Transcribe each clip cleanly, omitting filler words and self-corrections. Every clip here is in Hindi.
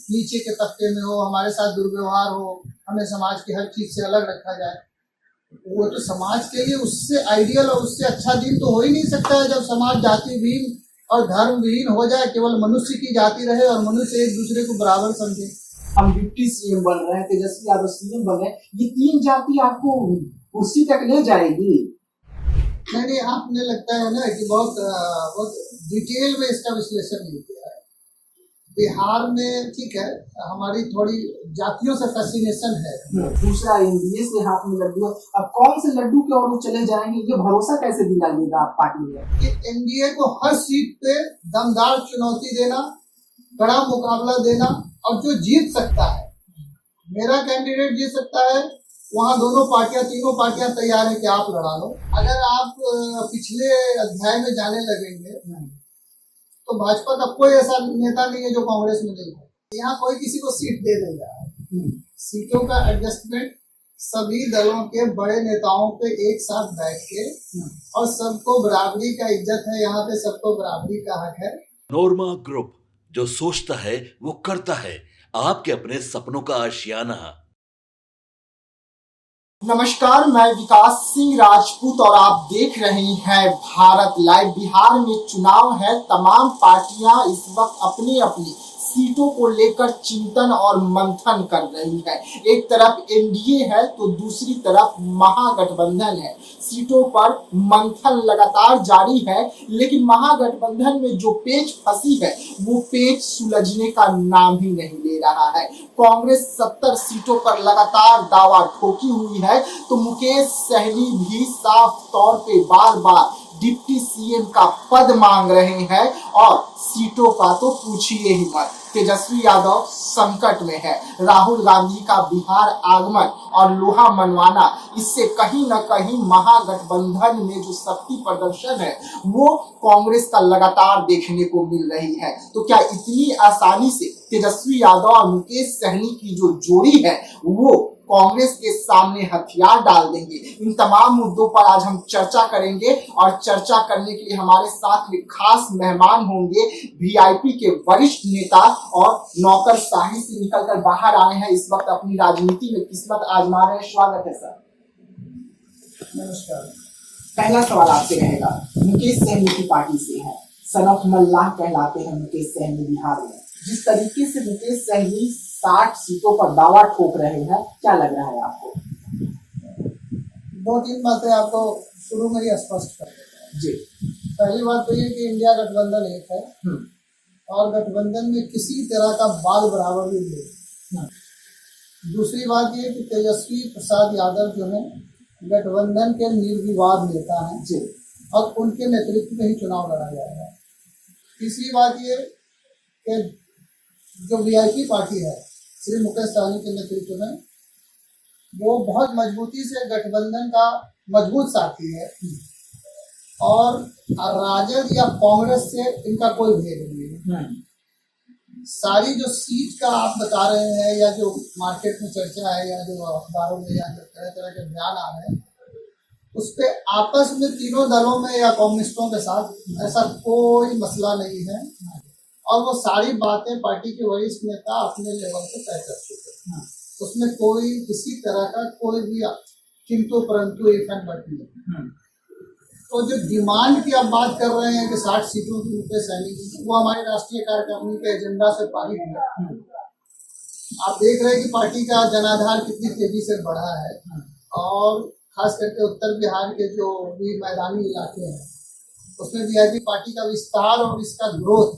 नीचे के तबके में हो, हमारे साथ दुर्व्यवहार हो, हमें समाज की हर चीज से अलग रखा जाए। वो तो समाज के लिए उससे आइडियल और उससे अच्छा दिन तो हो ही नहीं सकता है जब समाज जाति विहीन और धर्म विहीन हो जाए, केवल मनुष्य की जाति रहे और मनुष्य एक दूसरे को बराबर समझे। हम डिप्टी सीएम बन रहे हैं, तेजस्वी यादव सीएम बने, ये तीन जाति आपको कुर्सी तक ले जाएगी? नहीं, आपने लगता है ना कि बहुत डिटेल में इसका विश्लेषण नहीं किया है। बिहार में ठीक है, हमारी थोड़ी जातियों से फैसिनेशन है। दूसरा एनडीए से हाथ में लड्डू, अब कौन से लड्डू के और चले जाएंगे, ये भरोसा कैसे दिलाइएगा आप पार्टी में कि एनडीए को हर सीट पे दमदार चुनौती देना, कड़ा मुकाबला देना, और जो जीत सकता है, मेरा कैंडिडेट जीत सकता है, वहाँ दोनों पार्टियां, तीनों पार्टियां तैयार है कि आप लड़ा लो। अगर आप पिछले अध्याय में जाने लगेंगे तो भाजपा का कोई ऐसा नेता नहीं है जो कांग्रेस में नहीं है। यहाँ कोई किसी को सीट दे देगा। सीटों का एडजस्टमेंट सभी दलों के बड़े नेताओं पे एक साथ बैठ के, और सबको बराबरी का इज्जत है, यहाँ पे सबको बराबरी का हक है। नोरमा ग्रुप, जो सोचता है वो करता है, आपके अपने सपनों का आशियाना। नमस्कार, मैं विकास सिंह राजपूत और आप देख रहे हैं भारत लाइव। बिहार में चुनाव है, तमाम पार्टियां इस वक्त अपनी अपनी सीटों को लेकर चिंतन और मंथन कर रही है। एक तरफ एनडीए है तो दूसरी तरफ महागठबंधन है। सीटों पर मंथन लगातार जारी है, लेकिन महागठबंधन में जो पेच फंसी है वो पेच सुलझने का नाम ही नहीं ले रहा है। कांग्रेस 70 सीटों पर लगातार दावा ठोकी हुई है, तो मुकेश सहनी भी साफ तौर पे बार बार डिप्टी सीएम का पद मांग रहे हैं, और सीटों का तो पूछिए ही मत। तेजस्वी यादव संकट में है। राहुल गांधी का बिहार आगमन और लोहा मनवाना, इससे कहीं न कहीं महागठबंधन में जो शक्ति प्रदर्शन है वो कांग्रेस का लगातार देखने को मिल रही है। तो क्या इतनी आसानी से तेजस्वी यादव और मुकेश सहनी की जो जोड़ी है वो कांग्रेस के सामने हथियार डाल देंगे? इन तमाम मुद्दों पर आज हम चर्चा करेंगे, और चर्चा करने के लिए हमारे साथ में खास मेहमान होंगे। वीआईपी के वरिष्ठ नेता और नौकरशाही से निकलकर बाहर आए हैं, इस वक्त अपनी राजनीति में किस्मत आजमा रहे हैं। स्वागत है सर। नमस्कार। पहला सवाल आपसे रहेगा, मुकेश सहनी की पार्टी से है, सन ऑफ मल्लाह कहलाते हैं मुकेश सहनी बिहार में। जिस तरीके से मुकेश सहनी 60 सीटों पर दावा ठोक रहे हैं, क्या लग रहा है आपको? 2-3 बातें आपको शुरू में ही स्पष्ट कर देता हूं। जी। पहली बात तो ये कि इंडिया गठबंधन एक है, और गठबंधन में किसी तरह का बाल बराबर भी नहीं। दूसरी बात ये कि तेजस्वी प्रसाद यादव जो है गठबंधन के निर्विवाद नेता हैं जी, और उनके नेतृत्व में ही चुनाव लड़ा जाएगा। तीसरी बात ये कि जो वीआईपी पार्टी है श्री मुकेश सहनी के नेतृत्व में, वो बहुत मजबूती से गठबंधन का मजबूत साथी है, और राजद या कांग्रेस से इनका कोई भेद नहीं है। सारी जो सीट का आप बता रहे हैं, या जो मार्केट में चर्चा है, या जो अखबारों में, या जो तरह तरह के बयान आ रहे हैं, उस पे आपस में तीनों दलों में या कम्युनिस्टों के साथ ऐसा कोई मसला नहीं है, और वो सारी बातें पार्टी के वरिष्ठ नेता अपने लेवल पे तय कर चुके हैं। उसमें कोई किसी तरह का कोई भी किंतु परंतु इफ एंड बट नहीं। तो जो डिमांड की आप बात कर रहे हैं कि 60 सीटों की मुकेश सहनी की, वो हमारे राष्ट्रीय कार्यकारिणी के एजेंडा से पारित है। आप देख रहे हैं कि पार्टी का जनाधार कितनी तेजी से बढ़ा है, और खास करके उत्तर बिहार के जो भी मैदानी इलाके हैं उसमें वीआईपी पार्टी का विस्तार और इसका ग्रोथ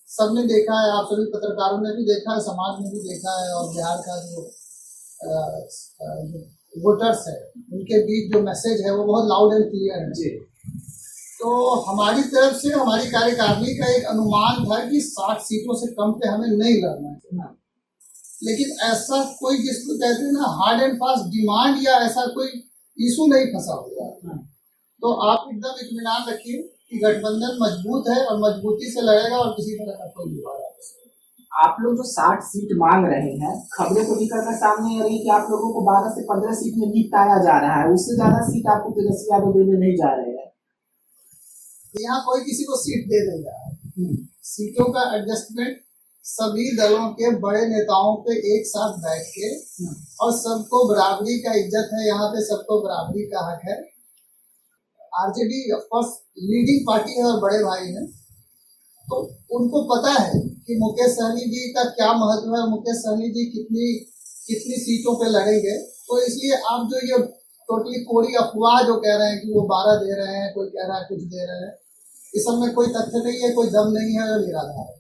सबने देखा है। आप सभी पत्रकारों ने भी देखा है, समाज ने भी देखा है, और बिहार का जो वोटर्स है उनके बीच जो मैसेज है वो बहुत लाउड एंड क्लियर है जी। तो हमारी तरफ से हमारी कार्यकारिणी का एक अनुमान था कि 60 सीटों से कम पे हमें नहीं लड़ना है, लेकिन ऐसा कोई जिसको कहते हैं ना हार्ड एंड फास्ट डिमांड, या ऐसा कोई इशू नहीं फंसा हुआ। तो आप एकदम इत्मीनान रखिए कि गठबंधन मजबूत है और मजबूती से लड़ेगा, और किसी तरह का कोई विवाद नहीं। आप लोग जो 60 सीट मांग रहे हैं, खबरें तो निकलकर सामने आ रही है कि आप लोगों को 12 से 15 सीट में निपटाया जा रहा है, उससे ज्यादा सीट आपको तेजस्वी यादव देने नहीं जा रहे हैं। यहाँ कोई किसी को सीट दे देगा। सीटों का एडजस्टमेंट सभी दलों के बड़े नेताओं पे एक साथ बैठ के और सबको बराबरी का इज्जत है, यहाँ पे सबको बराबरी का हक है। आरजेडी ऑफकोर्स लीडिंग पार्टी है और बड़े भाई हैं, तो उनको पता है कि मुकेश सहनी जी का क्या महत्व है, मुकेश सहनी जी कितनी सीटों पे लड़ेंगे। तो इसलिए आप जो ये टोटली कोरी अफवाह जो कह रहे हैं कि वो 12 दे रहे हैं, कोई कह रहा है कुछ दे रहे हैं, इस सब में कोई तथ्य नहीं है, कोई दम नहीं है और निराधार है।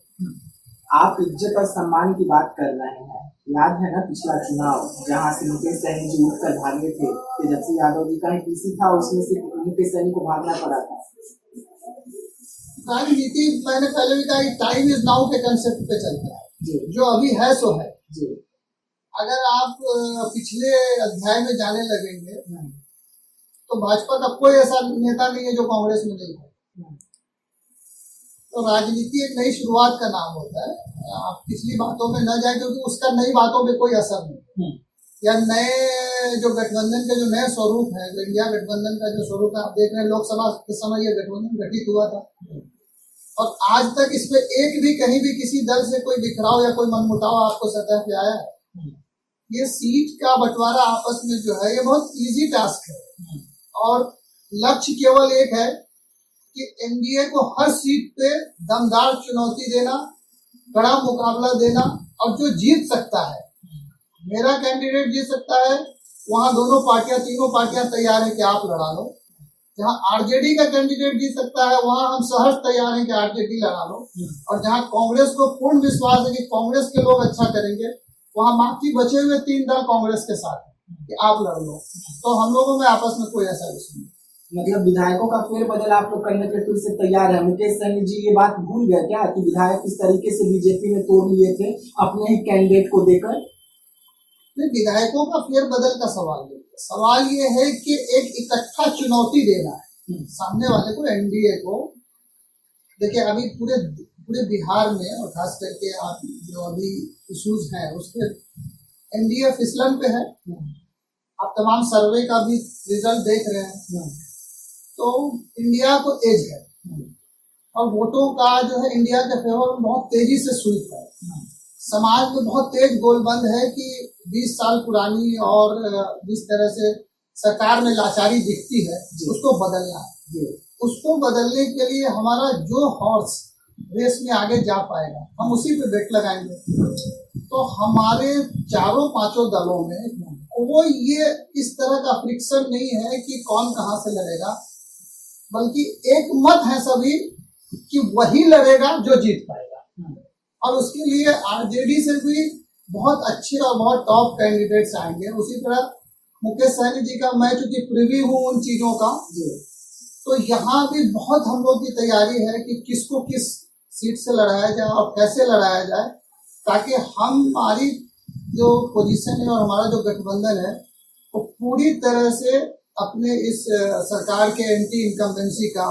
आप इज्जत और सम्मान की बात कर रहे हैं, याद है ना पिछला चुनाव जहां से मुकेश सहनी जी उठकर भागे थे, तेजस्वी यादव जी का ही पीसी था, उसमें से मुकेश सहनी को भागना पड़ा था। राजनीति मैंने पहले भी कहा, टाइम इज नाउ के कंसेप्ट पे चलता है, जो अभी है सो है। अगर आप पिछले अध्याय में जाने लगेंगे तो भाजपा का कोई ऐसा नेता नहीं है जो कांग्रेस में नहीं है। तो राजनीति एक नई शुरुआत का नाम होता है। आप पिछली बातों में न जाए, क्योंकि उसका नई बातों पे कोई असर नहीं, या नए जो गठबंधन के जो नए स्वरूप है, जो इंडिया गठबंधन का जो स्वरूप है, आप देख रहे हैं लोकसभा के समय ये गठबंधन गठित हुआ था और आज तक इसमें एक भी कहीं भी किसी दल से कोई बिखराव या कोई मनमुटाव आपको सतह पे आया है। ये सीट का बंटवारा आपस में जो है ये बहुत इजी टास्क है और लक्ष्य केवल एक है कि एनडीए को हर सीट पे दमदार चुनौती देना, कड़ा मुकाबला देना, और जो जीत सकता है, मेरा कैंडिडेट जीत सकता है, वहां दोनों पार्टियां, तीनों पार्टियां तैयार है कि आप लड़ा लो। जहां आरजेडी का कैंडिडेट जीत सकता है, वहां हम सहर्ष तैयार हैं कि आरजेडी लड़ा लो। और जहां कांग्रेस को पूर्ण विश्वास है कि कांग्रेस के लोग अच्छा करेंगे, वहां बाकी बचे हुए 3 दल कांग्रेस के साथ है कि आप लड़ लो। तो हम लोगों में आपस में कोई ऐसा विषय नहीं। मतलब विधायकों का फेरबदल आप लोग करने के फिर से तैयार है। मुकेश सहनी जी ये बात भूल गए क्या कि विधायक किस तरीके से बीजेपी में तोड़ लिए थे अपने ही कैंडिडेट को देकर? नहीं, विधायकों का फेरबदल का सवाल नहीं है। सवाल ये है कि एक इकट्ठा चुनौती देना है सामने वाले को, एनडीए को। देखिए अभी पूरे बिहार में और खास करके आप जो अभी इशूज हैं उसके एनडीए फिसलन पे है। आप तमाम सर्वे का भी रिजल्ट देख रहे हैं। तो इंडिया को एज है और वोटों का जो है इंडिया के फेवर में बहुत तेजी से स्वीप है। समाज में बहुत तेज गोलबंद है कि 20 साल पुरानी और जिस तरह से सरकार में लाचारी दिखती है उसको बदलना है। उसको बदलने के लिए हमारा जो हॉर्स रेस में आगे जा पाएगा हम उसी पे बेट लगाएंगे। तो हमारे चारों पांचों दलों में कोई ये इस तरह का फ्रिक्शन नहीं है कि कौन कहां से लड़ेगा, बल्कि एक मत है सभी कि वही लड़ेगा जो जीत पाएगा। और उसके लिए आरजेडी से भी बहुत अच्छे और बहुत टॉप कैंडिडेट्स आएंगे। उसी तरह मुकेश सहनी जी का मैं चूंकि प्रिव्यू हूँ उन चीजों का, तो यहाँ भी बहुत हम लोग की तैयारी है कि किसको किस सीट से लड़ाया जाए और कैसे लड़ाया जाए, ताकि हमारी जो पोजीशन है और हमारा जो गठबंधन है वो पूरी तरह से अपने इस सरकार के एंटी इनकम्बेंसी का,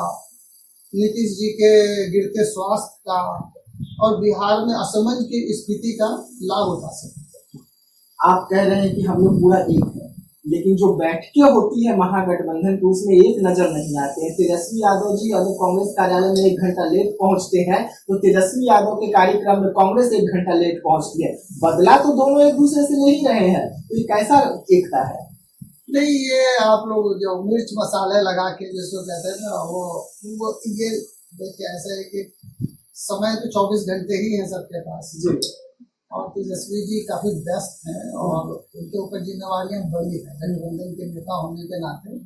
नीतीश जी के गिरते स्वास्थ्य का और बिहार में असमंजस की स्थिति का लाभ उठा सके। आप कह रहे हैं कि हम लोग पूरा एक है, लेकिन जो बैठकें होती है महागठबंधन की उसमें एक नजर नहीं आते हैं। तेजस्वी यादव जी अगर कांग्रेस कार्यालय में 1 घंटा लेट पहुंचते हैं तो तेजस्वी यादव के कार्यक्रम में कांग्रेस 1 घंटा लेट पहुंचती है। बदला तो दोनों एक दूसरे से ले ही रहे हैं, तो ये कैसा एकता है? नहीं, ये आप लोग जो मिर्च मसाले लगा के जिसको कहते हैं ना, वो ये देखिए ऐसा है कि समय तो 24 घंटे ही है सबके पास जी। और तेजस्वी जी काफी व्यस्त हैं और उनके ऊपर जिम्मेवारियां बड़ी हैं गठबंधन के नेता होने के नाते।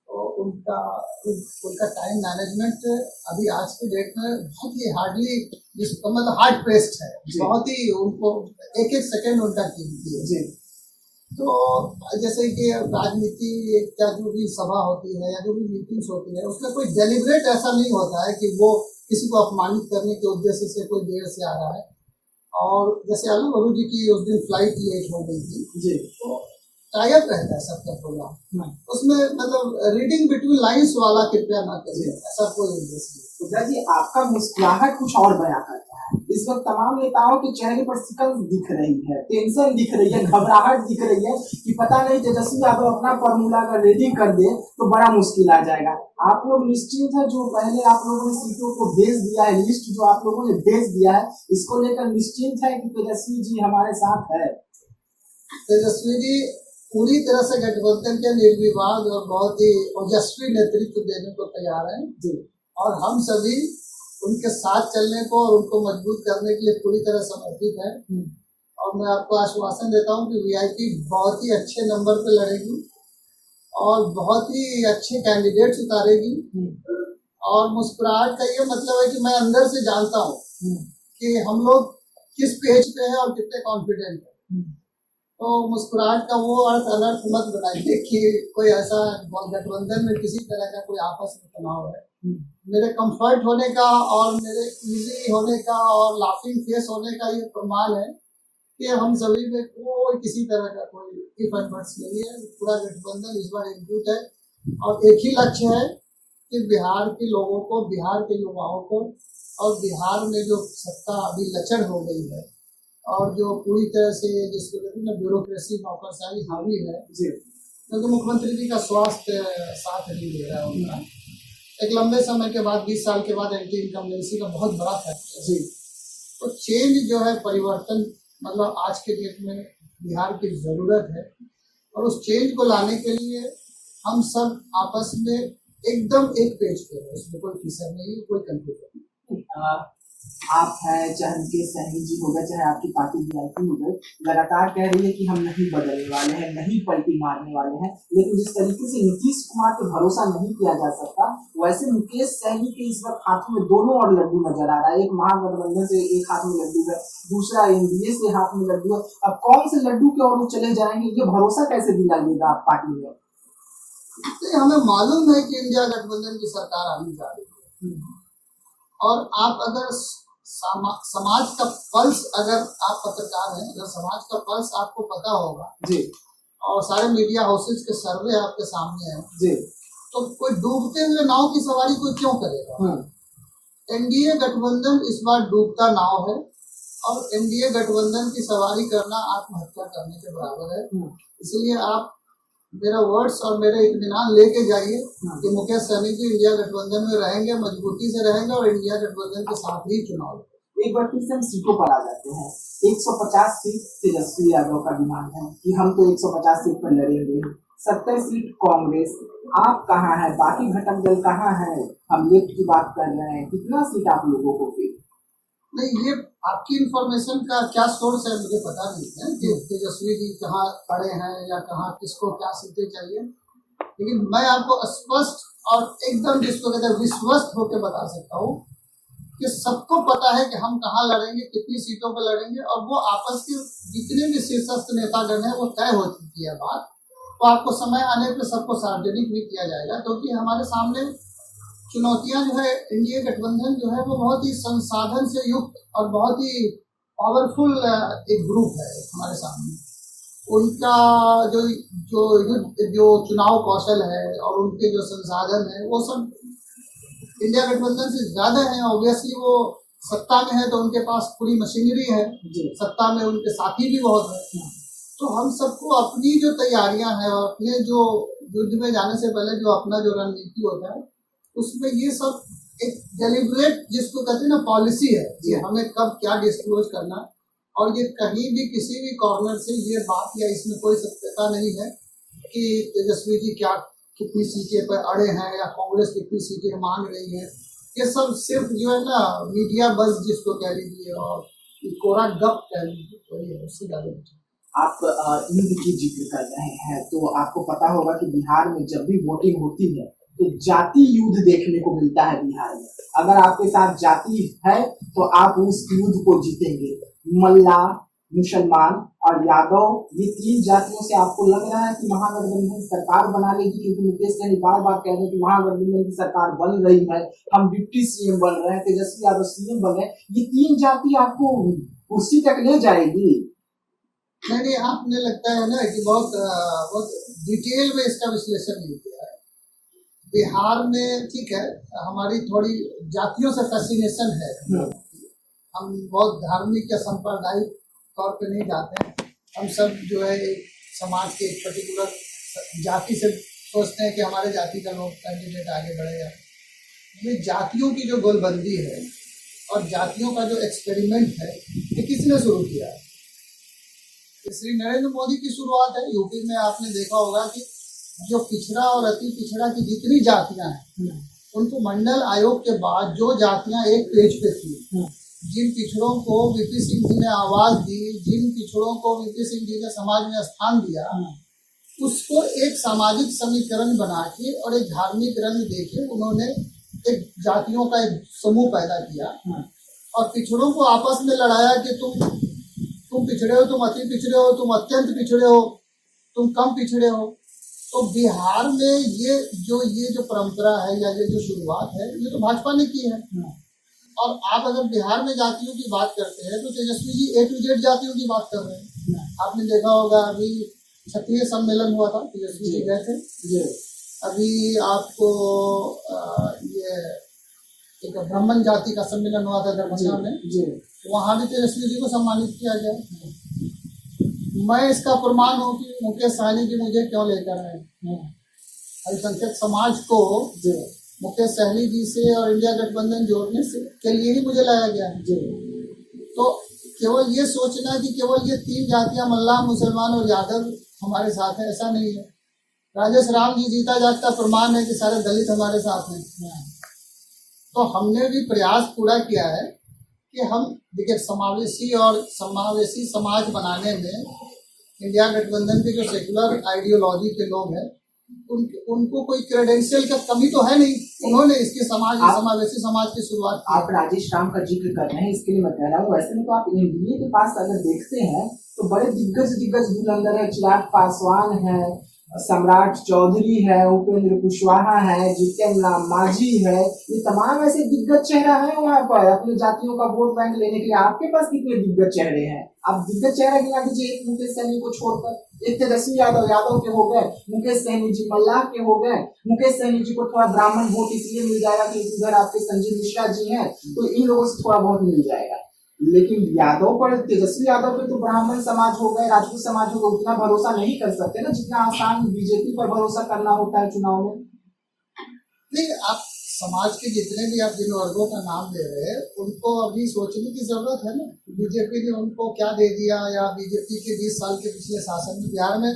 तो उनका टाइम मैनेजमेंट अभी आज के डेट में बहुत ही हार्डली, जिसको मतलब हार्ड प्रेस्ड है, बहुत ही उनको एक सेकंड उनका कीमती है जी। तो जैसे कि राजनीति का जो भी सभा होती है या जो भी मीटिंग्स होती है उसमें कोई डेलिब्रेट ऐसा नहीं होता है कि वो किसी को अपमानित करने के उद्देश्य से कोई देर से आ रहा है। और जैसे आलू वरू जी की उस दिन फ्लाइट लेट हो गई थी जी, तो टाइप रहता है सबका प्रोग्राम, उसमें मतलब रीडिंग बिटवीन लाइंस वाला कृपया ना करिए, ऐसा कोई उद्देश्य नहीं। जी आपका मुस्कुराहट कुछ और बयां करता है। इस वक्त तमाम नेताओं के चेहरे पर शिकन दिख रही है, टेंशन दिख रही है, घबराहट दिख रही है कि पता नहीं तेजस्वी यादव अपना फॉर्मूला अगर रेडी कर दे तो बड़ा मुश्किल आ जाएगा। आप लोग निश्चिंत है, जो पहले आप लोगों ने सीटों को भेज दिया है, लिस्ट जो आप लोगों ने भेज दिया है, इसको लेकर निश्चिंत है कि तेजस्वी जी हमारे साथ है? तेजस्वी जी पूरी तरह से गठबंधन के निर्विवाद और बहुत ही ओजस्वी नेतृत्व देने को तैयार हैं जी। और हम सभी उनके साथ चलने को और उनको मजबूत करने के लिए पूरी तरह समर्पित हैं। और मैं आपको आश्वासन देता हूं कि वीआईपी बहुत ही अच्छे नंबर पे लड़ेगी और बहुत ही अच्छे कैंडिडेट्स उतारेगी। और मुस्कुराहट का ये मतलब है कि मैं अंदर से जानता हूँ कि हम लोग किस पेज पे हैं और कितने कॉन्फिडेंट हैं। तो मुस्कुराहट का वो अर्थ अनर्थ मत बनाइए कि कोई ऐसा गठबंधन में किसी तरह का कोई आपस में तनाव है। मेरे कंफर्ट होने का और मेरे इजी होने का और लाफिंग फेस होने का ये प्रमाण है कि हम सभी में कोई किसी तरह का कोई इफ एंड बट्स नहीं है। पूरा गठबंधन इस बार एकजुट है और एक ही लक्ष्य है कि बिहार के लोगों को, बिहार के युवाओं को, और बिहार में जो सत्ता अभी लचर हो गई है और जो पूरी तरह से जिसको कहते हैं ना ब्यूरोक्रेसी नौकरशाही हावी है, क्योंकि मुख्यमंत्री जी का स्वास्थ्य साथ नहीं दे रहा है उनका। एक लंबे समय के बाद 20 साल के बाद एंटी इनकम्बेंसी का बहुत बड़ा फैक्टर है। तो चेंज जो है, परिवर्तन मतलब आज के डेट में बिहार की जरूरत है और उस चेंज को लाने के लिए हम सब आपस में एकदम एक पेज पे है, उसमें कोई फिसर नहीं, कोई कंफ्यूजन नहीं। आप है, चाहे मुकेश सहनी जी हो गए, चाहे आपकी पार्टी वीआईपी हो गए, लगातार कह रही है कि हम नहीं बदलने वाले हैं, नहीं पलटी मारने वाले हैं। लेकिन जिस तरीके से नीतीश कुमार पे भरोसा नहीं किया जा सकता, वैसे मुकेश सहनी के इस वक्त हाथों में दोनों और लड्डू नजर आ रहा है। एक महागठबंधन से एक हाथ में लड्डू है, दूसरा एनडीए से हाथ में लड्डू है। अब कौन से लड्डू के और वो चले जाएंगे, ये भरोसा कैसे दिलाइएगा आप पार्टी में? तो हमें मालूम है कि इंडिया गठबंधन की सरकार आने जा रही है और आप अगर समाज का पल्स, अगर आप पत्रकार हैं, अगर समाज का पल्स आपको पता होगा जी, और सारे मीडिया हाउसेज के सर्वे आपके सामने हैं जी, तो कोई डूबते हुए नाव की सवारी कोई क्यों करेगा? एनडीए गठबंधन इस बार डूबता नाव है और एनडीए गठबंधन की सवारी करना आत्महत्या करने के बराबर है। इसलिए आप मेरा वर्ड्स और मेरे इत्मीनान लेके जाइए कि मुकेश सहनी जी इंडिया गठबंधन में रहेंगे, मजबूती से रहेंगे और इंडिया गठबंधन के साथ ही चुनाव। एक बार फिर से हम सीटों पर आ जाते हैं। 150 सीट तेजस्वी यादव का डिमांड है कि हम तो 150 सीट पर लड़ेंगे। 70 सीट कांग्रेस। आप कहाँ हैं? बाकी घटक दल कहाँ हैं? हम लेफ्ट की बात कर रहे हैं। कितना सीट आप लोगों को फिर? नहीं, ये आपकी इंफॉर्मेशन का क्या सोर्स है मुझे पता नहीं है कि तेजस्वी जी कहाँ खड़े हैं या कहाँ किसको क्या सीटें चाहिए, लेकिन मैं आपको स्पष्ट और एकदम जिसको कहते हैं विश्वस्त होकर बता सकता हूँ कि सबको पता है कि हम कहाँ लड़ेंगे, कितनी सीटों पर लड़ेंगे और वो आपस के जितने भी शीर्षस्थ नेतागण हैं वो तय हो चुकी है बात। तो आपको समय आने पर सबको सार्वजनिक भी किया जाएगा, क्योंकि हमारे सामने चुनौतियां जो है, एनडीए गठबंधन जो है वो बहुत ही संसाधन से युक्त और बहुत ही पावरफुल एक ग्रुप है हमारे सामने। उनका जो जो युद्ध जो चुनाव कौशल है और उनके जो संसाधन है वो सब इंडिया गठबंधन से ज्यादा है। ऑब्वियसली वो सत्ता में है तो उनके पास पूरी मशीनरी है, सत्ता में उनके साथी भी बहुत है। तो हम सबको अपनी जो तैयारियां हैं और अपने जो युद्ध में जाने से पहले जो अपना जो रणनीति होता है उसमें ये सब एक डेलिब्रेट जिसको कहते हैं ना पॉलिसी है कि हमें कब क्या डिस्क्लोज करना, और ये कहीं भी किसी भी कॉर्नर से ये बात या इसमें कोई सत्यता नहीं है कि तेजस्वी जी क्या कितनी सीटें पर अड़े हैं या कांग्रेस कितनी सीटें मांग रही है। ये सब सिर्फ जो है ना मीडिया बस जिसको कह लीजिए और कोरा गप कह लीजिए, वही है, उससे ज्यादा। आप ईद की जिक्र कर रहे हैं तो आपको पता होगा कि बिहार में जब भी वोटिंग होती है तो जाति युद्ध देखने को मिलता है बिहार में। अगर आपके साथ जाति है तो आप उस युद्ध को जीतेंगे। मल्ला, मुसलमान और यादव, ये तीन जातियों से आपको लग रहा है कि महागठबंधन सरकार बना लेगी? क्योंकि मुकेश सहनी बार बार कह रहे हैं कि महागठबंधन की सरकार बन रही है, हम डिप्टी सीएम बन रहे हैं, तेजस्वी यादव सीएम बन रहे हैं। ये तीन जाति आपको कुर्सी तक ले जाएगी? नहीं, आपने लगता है ना कि बहुत डिटेल में इसका विश्लेषण नहीं किया है। बिहार में ठीक है, हमारी थोड़ी जातियों से फैसिनेशन है, हम बहुत धार्मिक या सांप्रदायिक तौर पे नहीं जाते हैं। हम सब जो है एक समाज के एक पर्टिकुलर जाति से सोचते हैं कि हमारे जाति का लोग कैंडिडेट आगे बढ़ेगा। ये जातियों की जो गोलबंदी है और जातियों का जो एक्सपेरिमेंट है, ये किसने शुरू किया है? श्री नरेंद्र मोदी की शुरुआत है। यूपी में आपने देखा होगा कि जो पिछड़ा और अति पिछड़ा की जितनी जातियां हैं, उनको मंडल आयोग के बाद जो जातियां एक पेज पे थी, जिन पिछड़ों को वीपी सिंह जी ने आवाज दी, जिन पिछड़ों को वीपी सिंह जी ने समाज में स्थान दिया, उसको एक सामाजिक समीकरण बना के और एक धार्मिक रंग देके उन्होंने एक जातियों का एक समूह पैदा किया और पिछड़ों को आपस में लड़ाया कि तुम पिछड़े हो, तुम अति पिछड़े हो, तुम अत्यंत पिछड़े हो, तुम कम पिछड़े हो। तो बिहार में ये जो परंपरा है या ये जो शुरुआत है, ये तो भाजपा ने की है। और आप अगर बिहार में जातियों की बात करते हैं तो Tejashwi ji A to Z जातियों की बात कर रहे हैं। आपने देखा होगा अभी क्षत्रिय सम्मेलन हुआ था, तेजस्वी जी गए थे। अभी आपको ये एक ब्राह्मण जाति का सम्मेलन हुआ था दरभंगा में, वहाँ भी तेजस्वी जी को सम्मानित किया गया। मैं इसका प्रमाण हूँ कि मुकेश सहनी जी मुझे क्यों लेकर आए। अल्पसंख्यक समाज को मुकेश सहनी जी से और इंडिया गठबंधन जोड़ने से के लिए ही मुझे लाया गया है। तो केवल ये सोचना कि केवल ये 3 जातियां मल्लाह, मुसलमान और यादव हमारे साथ है, ऐसा नहीं है। राजेश राम जी जीता जागता प्रमाण है कि सारे दलित हमारे साथ हैं। तो हमने भी प्रयास पूरा किया है कि हम देखिए समावेशी समाज बनाने में इंडिया गठबंधन के जो सेकुलर आइडियोलॉजी के लोग हैं, उनको कोई क्रेडेंशियल का कमी तो है नहीं। उन्होंने इसके समावेशी समाज की शुरुआत की। आप राजेश राम का जिक्र कर रहे हैं, इसके लिए मैं कह रहा हूँ, वैसे में तो आप एनडीए के पास अगर देखते हैं तो बड़े दिग्गज धुरंधर है। चिराग पासवान है, सम्राट चौधरी है, उपेंद्र कुशवाहा है, जीतन राम मांझी है, ये तमाम ऐसे दिग्गज चेहरा है वहाँ पर अपनी जातियों का वोट बैंक लेने के लिए। आपके पास कितने दिग्गज चेहरे हैं? आप दिग्गज चेहरा गिना दीजिए। एक मुकेश सहनी को छोड़कर, एक तेजस्वी यादव के हो गए, मुकेश सहनी जी मल्लाह के हो गए। मुकेश सहनी जी को थोड़ा ब्राह्मण वोट इसलिए मिल जाएगा कि इधर आपके संजीव मिश्रा जी हैं, तो इन लोगों से थोड़ा बहुत मिल जाएगा। लेकिन यादव पर, तेजस्वी यादव पे तो ब्राह्मण समाज हो गए, राजपूत समाज हो गए, उतना भरोसा नहीं कर सकते ना जितना आसान बीजेपी पर भरोसा करना होता है चुनाव में। नहीं, आप समाज के जितने भी आप जिन वर्गों का नाम ले रहे हैं, उनको अभी सोचने की जरूरत है ना। बीजेपी ने उनको क्या दे दिया, या बीजेपी के 20 साल के पिछले शासन में बिहार में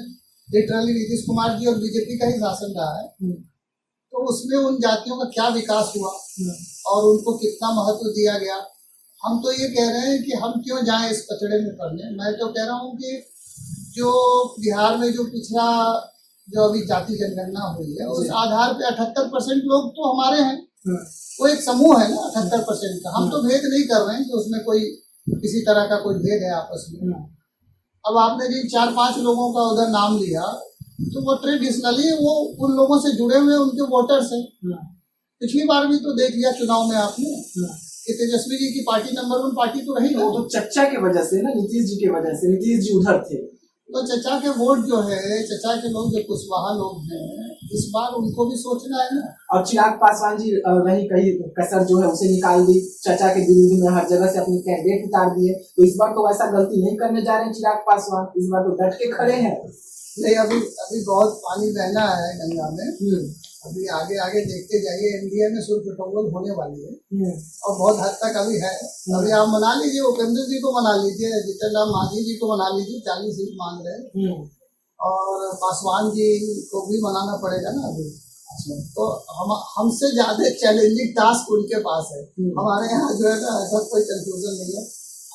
लिटरली नीतीश कुमार जी और बीजेपी का ही शासन रहा है, तो उसमें उन जातियों का क्या विकास हुआ और उनको कितना महत्व दिया गया। हम तो ये कह रहे हैं कि हम क्यों जाएं इस कचड़े में पड़ने। मैं तो कह रहा हूँ कि जो बिहार में जो पिछड़ा जो अभी जाति जनगणना हुई है, उस आधार पे 78% लोग तो हमारे हैं। वो एक समूह है ना 78% का। हम तो भेद नहीं कर रहे हैं कि उसमें कोई किसी तरह का कोई भेद है आपस में। अब आपने जी 4-5 लोगों का उधर नाम लिया, तो वो ट्रेडिशनली वो उन लोगों से जुड़े हुए उनके वोटर्स हैं। पिछली बार भी तो देख लिया चुनाव में आपने कि तेजस्वी जी की पार्टी नंबर 1 पार्टी तो रही। वो तो चच्चा की वजह से ना, नीतीश जी की वजह से, नीतीश जी उधर थे। तो चचा के वोट जो है, चचा के लोग जो कुशवाहा लोग हैं, इस बार उनको भी सोचना है ना। और चिराग पासवान जी वही कहीं कसर जो है उसे निकाल दी, चचा के विरोध में हर जगह से अपनी कैंडिडेट उतार दिए। तो इस बार तो वैसा गलती नहीं करने जा रहे हैं चिराग पासवान, इस बार तो डट के खड़े हैं। नहीं, अभी बहुत पानी बहना है गंगा में। अभी आगे देखते जाइए। एनडीए में शुल्क टोल होने वाली है और बहुत हद तक अभी है। अभी आप मना लीजिए, उपेंद्र जी को मना लीजिए, जीतन राम मांझी जी को मना लीजिए, 40 सीट मांग रहे हैं, और पासवान जी को भी मनाना पड़ेगा ना अभी। तो हमसे ज्यादा चैलेंजिंग टास्क उनके पास है। हमारे यहाँ जो है ना ऐसा कोई कंफ्यूजन नहीं है।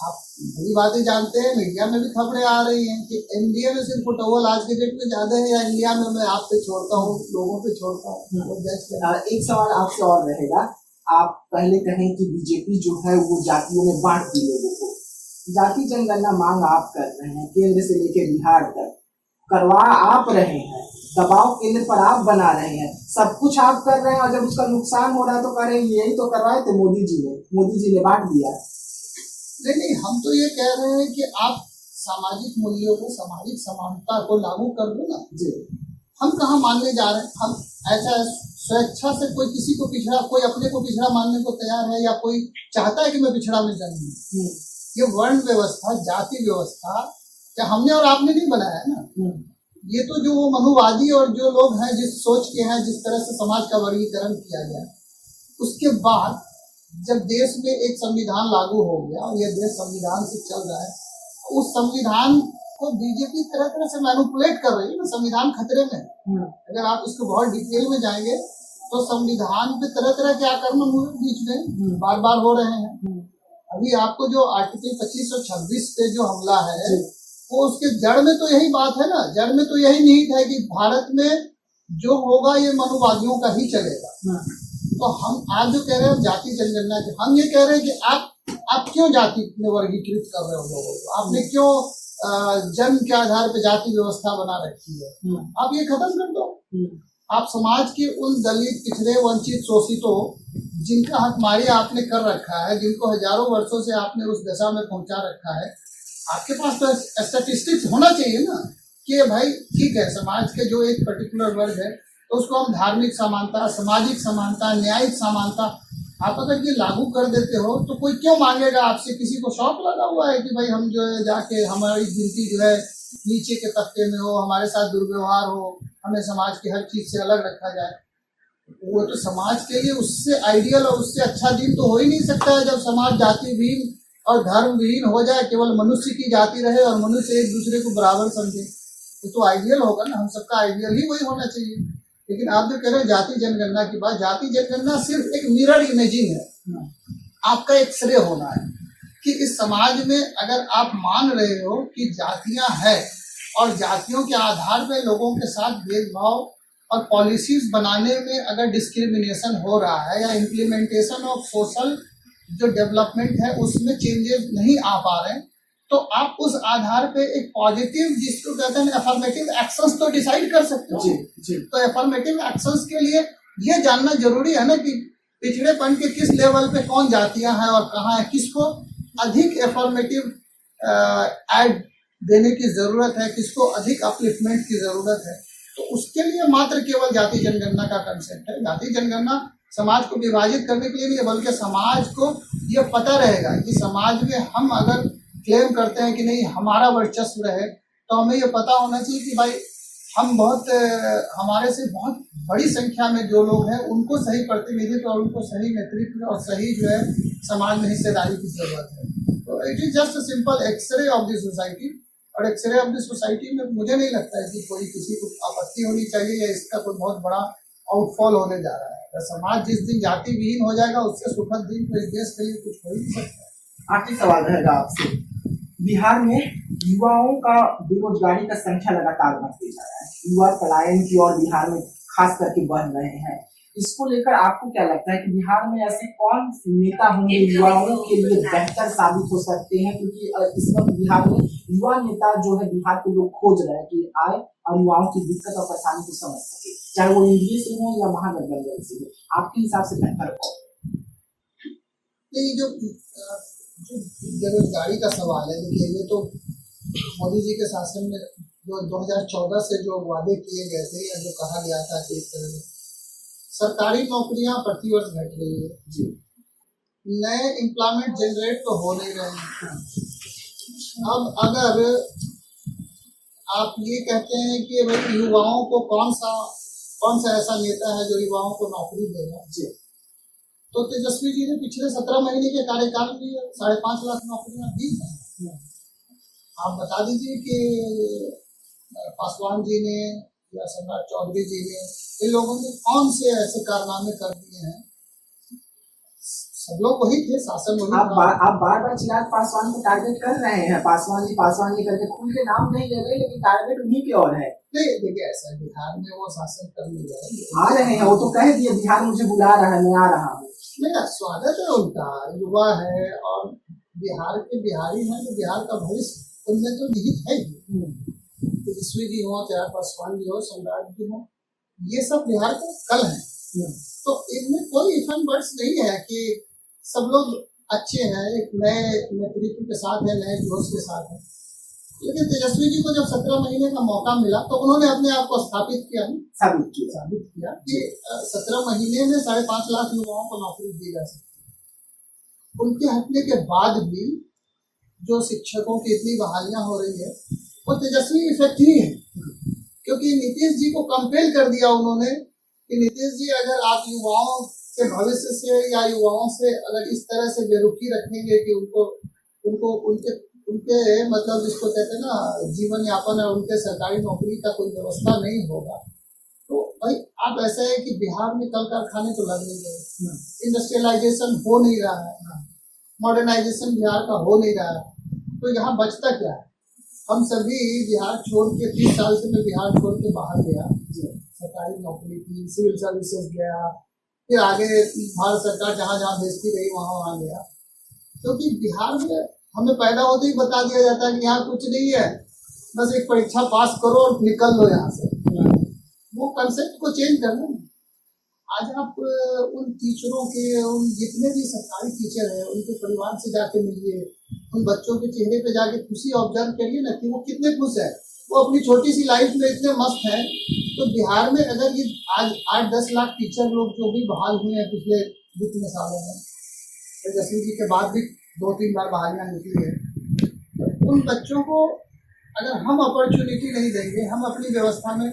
आप बड़ी बातें जानते हैं, मीडिया में भी खबरें आ रही हैं कि एनडीए में सिर्फ फुटबॉल आज के डेट में ज्यादा है, या इंडिया में। मैं आप पे छोड़ता हूँ, लोगों पे छोड़ता हूँ। एक सवाल आपसे और रहेगा। आप पहले कहें कि बीजेपी जो है वो जातियों में बांट दी लोगों को। जाति जनगणना मांग आप कर रहे हैं, केंद्र से लेकर बिहार तक करवा आप रहे हैं, दबाव केंद्र पर आप बना रहे हैं, सब कुछ आप कर रहे हैं, और जब उसका नुकसान हो रहा है तो कह रहे हैं यही तो करवाए थे मोदी जी ने बांट दिया। नहीं, हम तो ये कह रहे हैं कि आप सामाजिक मूल्यों को, सामाजिक समानता को लागू कर दो ना जी। हम कहाँ मानने जा रहे हैं? हम ऐसा स्वेच्छा से कोई किसी को पिछड़ा, कोई अपने को पिछड़ा मानने को तैयार है, या कोई चाहता है कि मैं पिछड़ा में जन्मूं। ये वर्ण व्यवस्था, जाति व्यवस्था क्या हमने और आपने नहीं बनाया है ना। ये तो जो मनुवादी और जो लोग हैं, जिस सोच के हैं, जिस तरह से समाज का वर्गीकरण किया गया, उसके बाद जब देश में एक संविधान लागू हो गया और यह देश संविधान से चल रहा है, उस संविधान को बीजेपी तरह तरह से मैनिपुलेट कर रही है ना। संविधान खतरे में है। अगर आप इसको बहुत डिटेल में जाएंगे तो संविधान पे तरह तरह के आक्रमण बीच में बार बार हो रहे हैं। अभी आपको जो आर्टिकल 25 और 26 पे जो हमला है, वो उसके जड़ में तो यही बात है ना। जड़ में तो यही निहित है कि भारत में जो होगा ये मनुवादियों का ही चलेगा। तो हम आज जो कह रहे हैं जाति जनगणना की, हम ये कह रहे हैं कि आप क्यों जाति में वर्गीकृत कर रहे हो लोगों को? आपने क्यों जन्म के आधार पर जाति व्यवस्था बना रखी है? आप ये खत्म कर दो। आप समाज के उन दलित, पिछड़े, वंचित, शोषितों जिनका हकमारी आपने कर रखा है, जिनको हजारों वर्षों से आपने उस दशा में पहुंचा रखा है, आपके पास तो स्टैटिस्टिक्स होना चाहिए ना कि भाई ठीक है, समाज के जो एक पर्टिकुलर वर्ग है तो उसको हम धार्मिक समानता, सामाजिक समानता, न्यायिक समानता, आप अगर ये लागू कर देते हो तो कोई क्यों मांगेगा आपसे? किसी को शौक लगा हुआ है कि भाई हम जो है जाके हमारी गिनती जो है नीचे के तबके में हो, हमारे साथ दुर्व्यवहार हो, हमें समाज की हर चीज से अलग रखा जाए। वो तो समाज के लिए उससे आइडियल और उससे अच्छा दिन तो हो ही नहीं सकता है जब समाज जाति विहीन और धर्म विहीन हो जाए, केवल मनुष्य की जाति रहे और मनुष्य एक दूसरे को बराबर समझे। तो आइडियल होगा ना, हम सबका आइडियल ही वही होना चाहिए। लेकिन आप जो कह रहे हैं जाति जनगणना की बात, जाति जनगणना सिर्फ एक मिरर इमेजिंग है, आपका एक्सरे होना है कि इस समाज में अगर आप मान रहे हो कि जातियां हैं और जातियों के आधार पर लोगों के साथ भेदभाव और पॉलिसीज बनाने में अगर डिस्क्रिमिनेशन हो रहा है, या इम्प्लीमेंटेशन ऑफ सोशल जो डेवलपमेंट है उसमें चेंजेस नहीं आ पा रहे हैं, तो आप उस आधार पे एक पॉजिटिव, जिसको कहते हैं अफर्मेटिव एक्शंस, तो डिसाइड कर सकते हो। जी। तो अफर्मेटिव एक्शंस के लिए ये जानना जरूरी है ना कि पिछड़ेपन के किस लेवल पे कौन जातियां हैं और कहाँ है, किसको अधिक अफर्मेटिव एड देने की जरूरत है, किसको अधिक अपलिफ्टमेंट की जरूरत है। तो उसके लिए मात्र केवल जाति जनगणना का कंसेप्ट है। जाति जनगणना समाज को विभाजित करने के लिए नहीं है, बल्कि समाज को ये पता रहेगा कि समाज में हम अगर क्लेम करते हैं कि नहीं हमारा वर्चस्व रहे, तो हमें ये पता होना चाहिए कि भाई हम हमारे से बहुत बड़ी संख्या में जो लोग हैं उनको सही प्रतिनिधित्व और उनको सही नेतृत्व और सही जो है समाज में हिस्सेदारी की जरूरत है। तो it is just a simple x ray of the society, और एक्सरे ऑफ द सोसाइटी में मुझे नहीं लगता है कि कोई किसी को आपत्ति होनी चाहिए या इसका कोई बहुत बड़ा आउटफॉल होने जा रहा है। अगर समाज जिस दिन जाति विहीन हो जाएगा उससे सुखद दिन तो इस देश के लिए कुछ हो ही नहीं सकता। आखिरी सवाल रहेगा आपसे, बिहार में युवाओं का बेरोजगारी का संख्या लगातार बढ़ती जा रहा है, युवा पलायन की ओर बिहार में खास करके बढ़ रहे हैं। इसको लेकर आपको क्या लगता है कि बिहार में ऐसे कौन नेता होंगे युवाओं के लिए बेहतर साबित हो सकते हैं? क्योंकि इस वक्त बिहार में युवा नेता जो है बिहार के लोग खोज रहे हैं कि आए और युवाओं की दिक्कत और परेशानी को समझ सके, चाहे वो इंग्लिश से हो या महागठबंधन से हो। आपके हिसाब से बेहतर कौन? ये जो बेरोजगारी का सवाल है, देखिए ये तो मोदी जी के शासन में जो 2014 से जो वादे किए गए थे या जो कहा गया था कि सरकारी नौकरियां प्रतिवर्ष घट रही है जी, नए एम्प्लॉयमेंट जनरेट तो हो नहीं रहे हैं। अब अगर आप ये कहते हैं कि भाई युवाओं को कौन सा ऐसा नेता है जो युवाओं को नौकरी देगा जी, तो तेजस्वी जी ने पिछले 17 महीने के कार्यकाल में 5.5 लाख नौकरियां दी हैं। आप बता दीजिए कि पासवान जी ने या सम्राट चौधरी जी ने, इन लोगों ने कौन से ऐसे कारनामे कर दिए हैं? सब लोग वही थे, शासन वही। आप बार चिराग पासवान को टारगेट कर रहे हैं, पासवान जी करके खुल के नाम नहीं ले रहे, लेकिन टारगेट उन्हीं की ओर है। नहीं देखिए, ऐसा बिहार में वो शासन कर नहीं रहे, आ रहे हैं, वो तो कह दिए बिहार मुझे बुला रहा है, मैं आ रहा हूँ। नहीं, स्वागत है उनका, युवा है और बिहार के बिहारी हैं, तो बिहार का भविष्य उनमें तो निहित है ही। तेजस्वी जी हो, चाहे पासवान जी हो, सम्राट जी हो, ये सब बिहार का कल है। तो इनमें कोई इफन वर्ड्स नहीं है कि सब लोग अच्छे हैं, एक नए नेतृत्व के साथ है, नए जोश के साथ है। लेकिन तेजस्वी जी को जब 17 महीने का मौका मिला तो उन्होंने अपने आप को स्थापित किया साबित किया कि 17 महीने में 5.5 लाख युवाओं को नौकरी दी जा सकती। उनके हटने के बाद भी जो शिक्षकों की इतनी बहालियां हो रही है वो तेजस्वी इफेक्ट ही है, क्योंकि नीतीश जी को कंपेल कर दिया उन्होंने कि नीतीश जी अगर आप युवाओं के भविष्य से या युवाओं से अगर इस तरह से बेरुखी रखेंगे कि उनको उनके मतलब जिसको कहते हैं ना जीवन यापन है, उनके सरकारी नौकरी का कोई व्यवस्था नहीं होगा, तो भाई आप ऐसा है कि बिहार में कल कारखाने तो लग नहीं गए, इंडस्ट्रियलाइजेशन हो नहीं रहा है, मॉडर्नाइजेशन बिहार का हो नहीं रहा है, तो यहाँ बचता क्या है? हम सभी बिहार छोड़ के 30 साल से मैं बिहार छोड़ के बाहर गया, सरकारी नौकरी की, सिविल सर्विसेज गया, फिर आगे भारत सरकार जहाँ जहाँ भेजती रही वहाँ गया, क्योंकि बिहार में हमें पैदा होते ही बता दिया जाता है कि यहाँ कुछ नहीं है, बस एक परीक्षा पास करो और निकल लो यहाँ से। वो कंसेप्ट को चेंज करना। आज आप उन टीचरों के, उन जितने भी सरकारी टीचर हैं उनके परिवार से जाके मिलिए, उन बच्चों के चेहरे पे जाके खुशी ऑब्जर्व करिए ना कि वो कितने खुश है, वो अपनी छोटी सी लाइफ में इतने मस्त हैं। तो बिहार में अगर ये आज 8-10 लाख टीचर लोग जो भी बहाल हुए हैं पिछले 2-3 सालों में, तेजस्वी जी के बाद भी 2-3 बार बहालियां निकली है, तो उन बच्चों को अगर हम अपॉर्चुनिटी नहीं देंगे, हम अपनी व्यवस्था में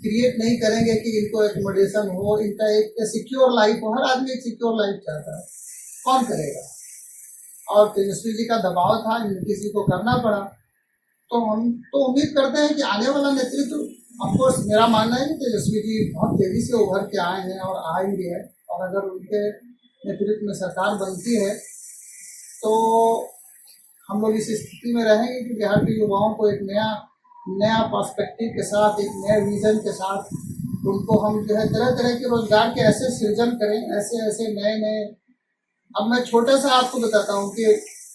क्रिएट नहीं करेंगे कि इनको एकोमोडेशन हो, इनका एक सिक्योर लाइफ हो, हर आदमी एक सिक्योर लाइफ चाहता है, कौन करेगा? और तेजस्वी जी का दबाव था, किसी को करना पड़ा, तो हम तो उम्मीद करते हैं कि आने वाला नेतृत्व, ऑफकोर्स मेरा मानना है कि तेजस्वी जी बहुत तेजी से उभर के आए हैं और आएंगे, और अगर उनके नेतृत्व में सरकार बनती है तो हम लोग इस स्थिति में रहेंगे कि बिहार के युवाओं को एक नया पर्सपेक्टिव के साथ, एक नए विजन के साथ उनको हम जो है तरह तरह के रोजगार के ऐसे सृजन करें, ऐसे नए। अब मैं छोटा सा आपको बताता हूँ कि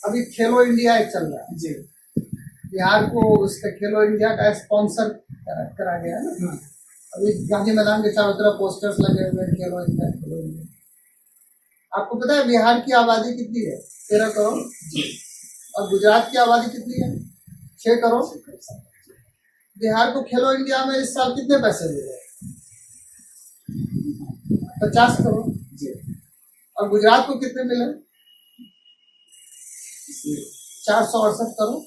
अभी खेलो इंडिया एक चल रहा है जी, बिहार को उसका खेलो इंडिया का स्पॉन्सर करा गया है ना। अभी गांधी मैदान के चारों तरफ पोस्टर्स लगे हुए हैं, खेलो इंडिया, खेलो इंडिया। आपको पता है बिहार की आबादी कितनी है? 13 करोड़, और गुजरात की आबादी कितनी है? 6 करोड़। बिहार को खेलो इंडिया में इस साल कितने पैसे मिले? 50 करोड़। और गुजरात को कितने मिले? 468 करोड़।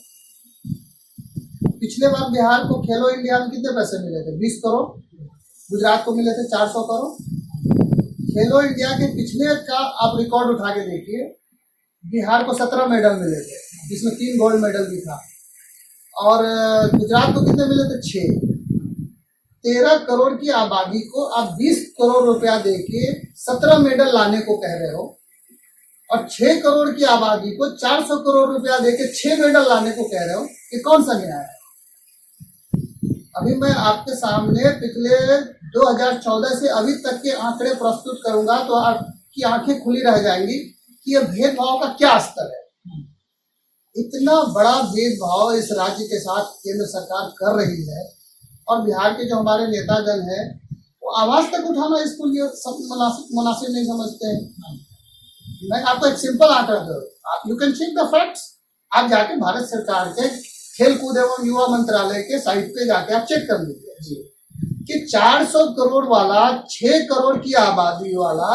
पिछले बार बिहार को खेलो इंडिया में कितने पैसे मिले थे? 20 करोड़। गुजरात को मिले थे 400 करोड़। खेलो इंडिया के पिछले का आप रिकॉर्ड उठा के देखिए, बिहार को 17 मेडल मिले थे, जिसमें 3 गोल्ड मेडल भी था, और गुजरात को कितने मिले थे? 6। 13 करोड़ की आबादी को आप 20 करोड़ रुपया देके 17 मेडल लाने को कह रहे हो, और 6 करोड़ की आबादी को 400 करोड़ रुपया देके 6 मेडल लाने को कह रहे हो। ये कौन सा न्याय है? अभी मैं आपके सामने पिछले 2014 से अभी तक के आंकड़े प्रस्तुत करूंगा तो आपकी आंखें खुली रह जाएंगी कि यह भेदभाव का क्या स्तर है। इतना बड़ा भेदभाव इस राज्य के साथ केंद्र सरकार कर रही है, और बिहार के जो हमारे नेतागण हैं वो आवाज तक उठाना इसको लिए सब मुनासिब नहीं समझते हैं। मैं आपको एक सिंपल आंकड़ा दूं, आप you can check the facts. आप जाके भारत सरकार के खेल कूद एवं युवा मंत्रालय के साइट पे जाके आप चेक कर लीजिए कि 400 करोड़ वाला 6 करोड़ की आबादी वाला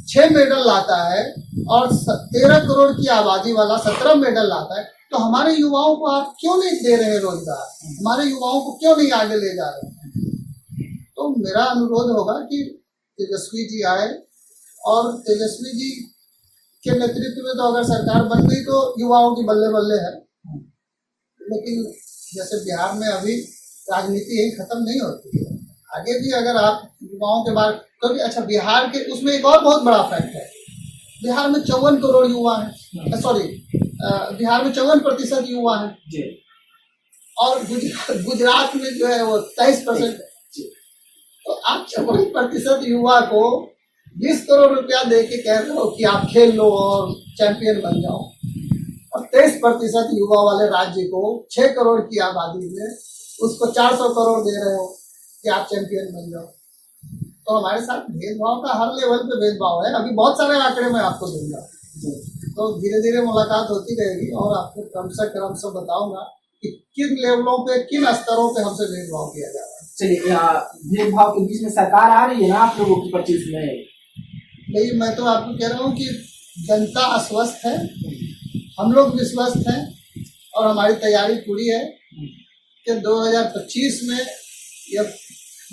6 मेडल लाता है, और 13 करोड़ की आबादी वाला 17 मेडल लाता है। तो हमारे युवाओं को आप क्यों नहीं दे रहे रोजगार? हमारे युवाओं को क्यों नहीं आगे ले जा रहे हैं? तो मेरा अनुरोध होगा कि तेजस्वी जी आए, और तेजस्वी जी के नेतृत्व में तो अगर सरकार बन गई तो युवाओं की बल्ले बल्ले है, लेकिन जैसे बिहार में अभी राजनीति यही खत्म नहीं होती है, आगे भी अगर आप युवाओं के बारे, क्योंकि अच्छा बिहार के उसमें एक और बहुत बड़ा फैक्ट है, बिहार में 54 करोड़ युवा हैं, बिहार में 54% युवा हैं, और गुजरात में जो है वो 23% है। तो आप 54% युवा को 20 करोड़ रुपया दे के कह रहे हो कि आप खेल लो और चैंपियन बन जाओ, और 23% युवा वाले राज्य को 6 करोड़ की आबादी में उसको 400 करोड़ दे रहे हो कि आप चैंपियन बन जाओ। तो हमारे साथ भेदभाव का हर लेवल पे भेदभाव है। अभी बहुत सारे आंकड़े मैं आपको दूंगा, तो धीरे धीरे मुलाकात होती रहेगी और आपको क्रम से सब बताऊंगा कि किन लेवलों पे, किन स्तरों पे हमसे भेदभाव किया जा रहा है। चलिए, भेदभाव के बीच में सरकार आ रही है ना आप लोगों की 25 में। नहीं, मैं तो आपको कह रहा हूँ कि जनता अस्वस्थ है, हम लोग भी स्वस्थ हैं और हमारी तैयारी पूरी है कि 2025 में यह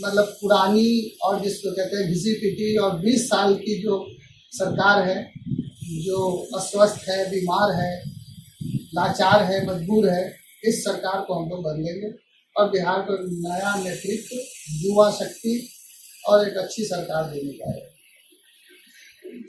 मतलब पुरानी और जिसको कहते हैं घिसी-पिटी और 20 साल की जो सरकार है, जो अस्वस्थ है, बीमार है, लाचार है, मजबूर है, इस सरकार को हम लोग बदलेंगे और बिहार को नया नेतृत्व, युवा शक्ति और एक अच्छी सरकार देने जा रहे हैं।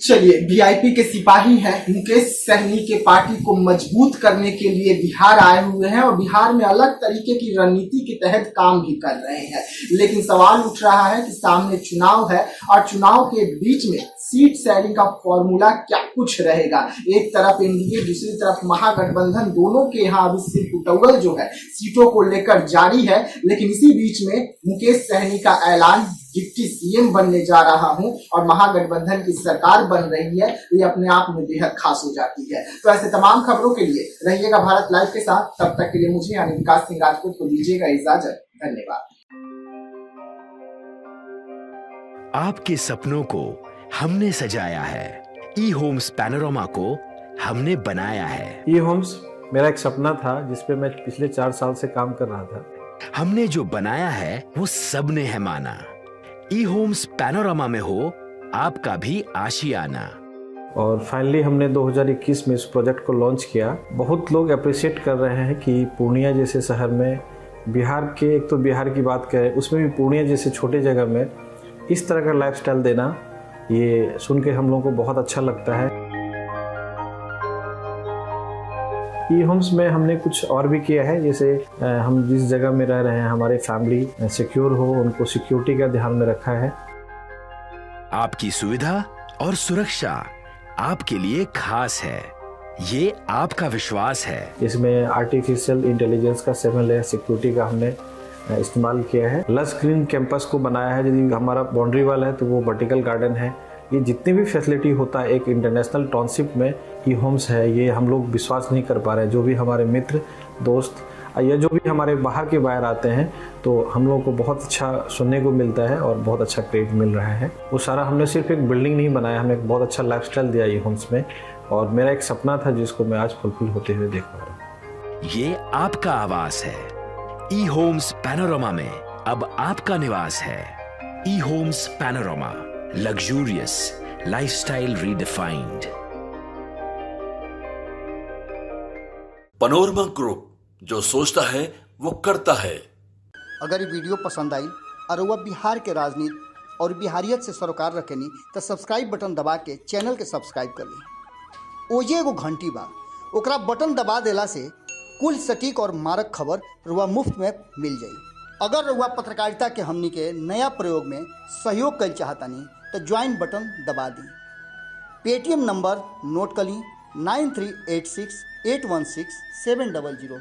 चलिए, वीआईपी के सिपाही हैं मुकेश सहनी के पार्टी को मजबूत करने के लिए बिहार आए हुए हैं और बिहार में अलग तरीके की रणनीति के तहत काम भी कर रहे हैं। लेकिन सवाल उठ रहा है कि सामने चुनाव है और चुनाव के बीच में सीट शेयरिंग का फॉर्मूला क्या कुछ रहेगा। एक तरफ एनडीए, दूसरी तरफ महागठबंधन, दोनों के यहाँ अभी सिर्फ उटौल जो है सीटों को लेकर जारी है। लेकिन इसी बीच में मुकेश सहनी का ऐलान डिप्टी सीएम बनने जा रहा हूं और महागठबंधन की सरकार बन रही है, ये अपने आप में बेहद खास हो जाती है। तो ऐसे तमाम खबरों के लिए रहिएगा भारत लाइव के साथ। तब तक के लिए मुझे यानी विकास सिंह राजपूत को दीजिएगा इजाजत। धन्यवाद। आपके सपनों को हमने सजाया है, ई होम्स पैनोरमा को हमने बनाया है। ई होम्स मेरा एक सपना था जिसपे मैं पिछले 4 साल से काम कर रहा था। हमने जो बनाया है वो सबने है माना। ई होम्स पैनोरमा में हो आपका भी आशियाना। और फाइनली हमने 2021 में इस प्रोजेक्ट को लॉन्च किया। बहुत लोग अप्रिशिएट कर रहे हैं कि पूर्णिया जैसे शहर में, बिहार के, एक तो बिहार की बात करें उसमें भी पूर्णिया जैसे छोटे जगह में इस तरह का लाइफस्टाइल देना, ये सुन के हम लोगों को बहुत अच्छा लगता है। ई होम्स में हमने कुछ और भी किया है, जैसे हम जिस जगह में रह रहे हैं हमारे फैमिली सिक्योर हो, उनको सिक्योरिटी का ध्यान में रखा है। आपकी सुविधा और सुरक्षा आपके लिए खास है, ये आपका विश्वास है। इसमें आर्टिफिशियल इंटेलिजेंस का 7 लेयर सिक्योरिटी का हमने इस्तेमाल किया है। लस ग्रीन कैंपस को बनाया है। यदि हमारा बाउंड्री वाल है तो वो वर्टिकल गार्डन है। ये जितनी भी फैसिलिटी होता है एक इंटरनेशनल टाउनशिप में ई होम्स है, ये हम लोग विश्वास नहीं कर पा रहे हैं। जो भी हमारे मित्र, दोस्त या जो भी हमारे बाहर के बाहर आते हैं तो हम लोगों को बहुत अच्छा सुनने को मिलता है और बहुत अच्छा क्रेडिट मिल रहा है। वो सारा हमने सिर्फ एक बिल्डिंग नहीं बनाया, हमें एक बहुत अच्छा लाइफस्टाइल दिया ई होम्स में और मेरा एक सपना था जिसको मैं आज फुलफिल होते हुए देख पा रहा हूँ। ये आपका आवास है। ई होम्स पैनोरमा में अब आपका निवास है। E Homes Panorama, luxurious lifestyle redefined. Panorama group, जो सोचता है वो करता है। अगर ये वीडियो पसंद आई और वह बिहार के राजनीति और बिहारियत से सरोकार रखेनी तो सब्सक्राइब बटन दबा के चैनल के सब्सक्राइब कर ली। ओजे एगो घंटी बा, ओकरा बटन दबा देला से कुल सटीक और मारक खबर रुआ मुफ्त में मिल जाई। अगर रुआ पत्रकारिता के हमनी के नया प्रयोग में सहयोग कर चाहतानी तो ज्वाइन बटन दबा दी। पेटीएम नंबर नोट कर ली 9386816700।